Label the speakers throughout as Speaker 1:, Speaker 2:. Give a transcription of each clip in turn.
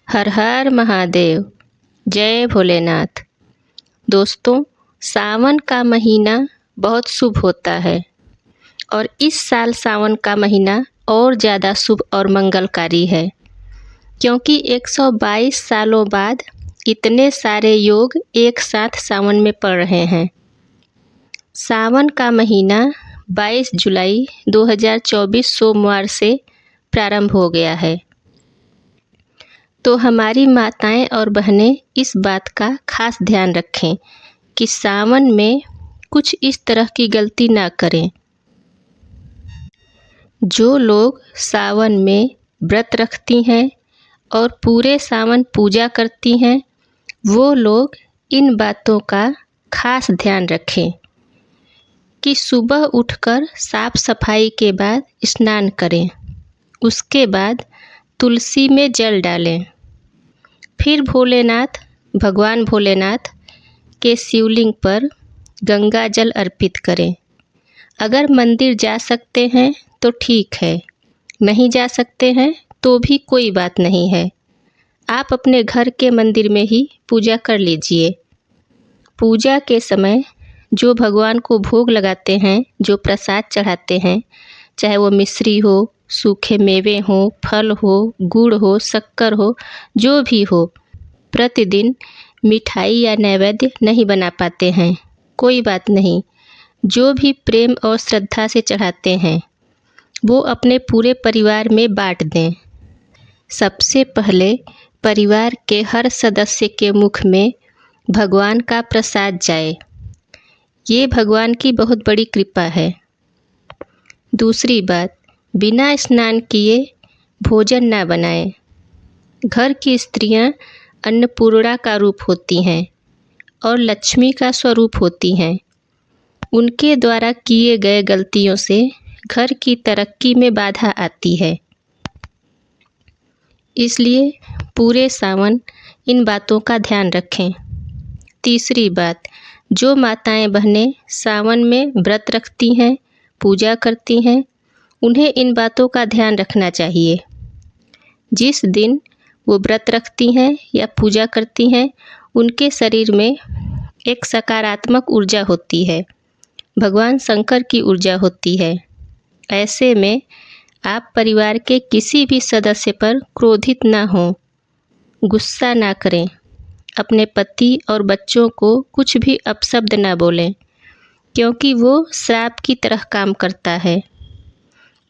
Speaker 1: हर हर महादेव। जय भोलेनाथ। दोस्तों, सावन का महीना बहुत शुभ होता है और इस साल सावन का महीना और ज़्यादा शुभ और मंगलकारी है, क्योंकि 122 सालों बाद इतने सारे योग एक साथ सावन में पड़ रहे हैं। सावन का महीना 22 जुलाई 2024 सोमवार से प्रारंभ हो गया है। तो हमारी माताएं और बहनें इस बात का खास ध्यान रखें कि सावन में कुछ इस तरह की गलती ना करें। जो लोग सावन में व्रत रखती हैं और पूरे सावन पूजा करती हैं, वो लोग इन बातों का खास ध्यान रखें कि सुबह उठकर साफ सफाई के बाद स्नान करें, उसके बाद तुलसी में जल डालें, फिर भगवान भोलेनाथ के शिवलिंग पर गंगा जल अर्पित करें। अगर मंदिर जा सकते हैं तो ठीक है, नहीं जा सकते हैं तो भी कोई बात नहीं है। आप अपने घर के मंदिर में ही पूजा कर लीजिए। पूजा के समय जो भगवान को भोग लगाते हैं, जो प्रसाद चढ़ाते हैं, चाहे वो मिश्री हो, सूखे मेवे हो, फल हो, गुड़ हो, शक्कर हो, जो भी हो, प्रतिदिन मिठाई या नैवेद्य नहीं बना पाते हैं, कोई बात नहीं। जो भी प्रेम और श्रद्धा से चढ़ाते हैं वो अपने पूरे परिवार में बांट दें। सबसे पहले परिवार के हर सदस्य के मुख में भगवान का प्रसाद जाए, ये भगवान की बहुत बड़ी कृपा है। दूसरी बात, बिना स्नान किए भोजन ना बनाएं। घर की स्त्रियां अन्नपूर्णा का रूप होती हैं और लक्ष्मी का स्वरूप होती हैं। उनके द्वारा किए गए गलतियों से घर की तरक्की में बाधा आती है। इसलिए पूरे सावन इन बातों का ध्यान रखें। तीसरी बात, जो माताएं बहनें सावन में व्रत रखती हैं, पूजा करती हैं, उन्हें इन बातों का ध्यान रखना चाहिए। जिस दिन वो व्रत रखती हैं या पूजा करती हैं, उनके शरीर में एक सकारात्मक ऊर्जा होती है, भगवान शंकर की ऊर्जा होती है। ऐसे में आप परिवार के किसी भी सदस्य पर क्रोधित ना हों, गुस्सा ना करें, अपने पति और बच्चों को कुछ भी अपशब्द ना बोलें, क्योंकि वो श्राप की तरह काम करता है।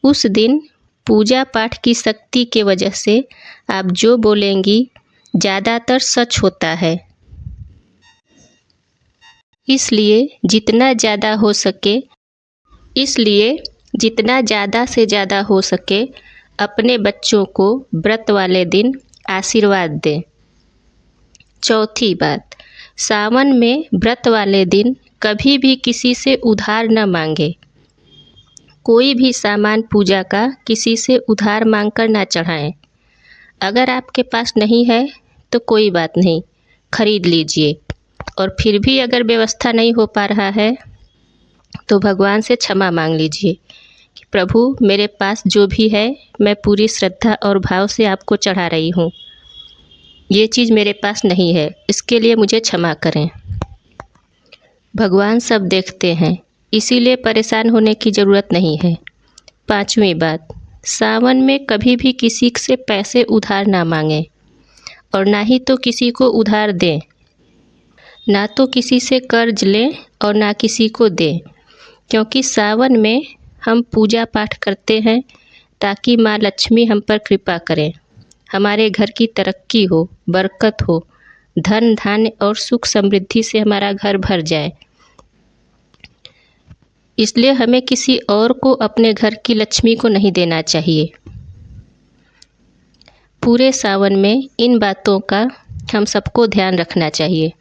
Speaker 1: उस दिन पूजा पाठ की शक्ति के वजह से आप जो बोलेंगी ज़्यादातर सच होता है। इसलिए जितना ज़्यादा से ज़्यादा हो सके अपने बच्चों को व्रत वाले दिन आशीर्वाद दें। चौथी बात, सावन में व्रत वाले दिन कभी भी किसी से उधार न मांगे। कोई भी सामान पूजा का किसी से उधार मांगकर ना चढ़ाएं। अगर आपके पास नहीं है तो कोई बात नहीं, खरीद लीजिए। और फिर भी अगर व्यवस्था नहीं हो पा रहा है तो भगवान से क्षमा मांग लीजिए कि प्रभु, मेरे पास जो भी है मैं पूरी श्रद्धा और भाव से आपको चढ़ा रही हूँ, ये चीज़ मेरे पास नहीं है, इसके लिए मुझे क्षमा करें। भगवान सब देखते हैं, इसीलिए परेशान होने की ज़रूरत नहीं है। पांचवी बात, सावन में कभी भी किसी से पैसे उधार ना मांगें और ना ही तो किसी को उधार दें। ना तो किसी से कर्ज लें और ना किसी को दें, क्योंकि सावन में हम पूजा पाठ करते हैं ताकि माँ लक्ष्मी हम पर कृपा करें, हमारे घर की तरक्की हो, बरकत हो, धन धान्य और सुख समृद्धि से हमारा घर भर जाए। इसलिए हमें किसी और को अपने घर की लक्ष्मी को नहीं देना चाहिए। पूरे सावन में इन बातों का हम सबको ध्यान रखना चाहिए।